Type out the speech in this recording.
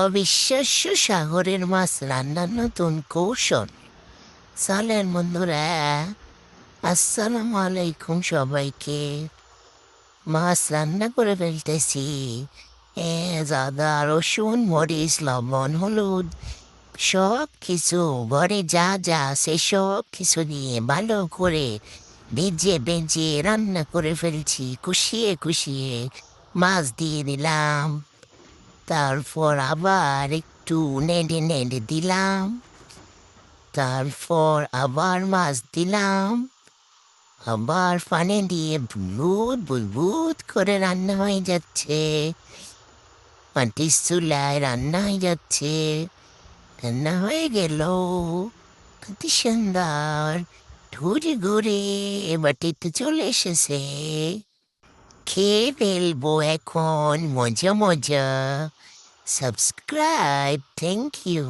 অবিশ্বাস্য সাগরের মাছ রান্নার নতুন কৌশল। চলেন বন্ধুরা, আসসালামু আলাইকুম সবাইকে। মাছ রান্না করে ফেলতেছি। আদা, রসুন, মরিচ, লবণ, হলুদ সব কিছু ঘরে যা যা আছে সব কিছু দিয়ে ভালো করে ভেজে ভেজে রান্না করে ফেলছি। কষিয়ে কষিয়ে মাছ দিয়ে দিলাম। তারপর আবার একটু নেড়ে নেড়ে দিলাম। তারপর আবার মাছ দিলাম। আবার পানি দিয়ে বুদবুদ বুদবুদ করে রান্না হয়ে যাচ্ছে। মাটির চুলায় রান্না হয়ে যাচ্ছে। রান্না হয়ে গেল, কত সুন্দর। ঘুরে ঘুরে বাটিতে চলে এসেছে। খেয়ে ফেলবো এখন মজা মজা। Subscribe, thank you.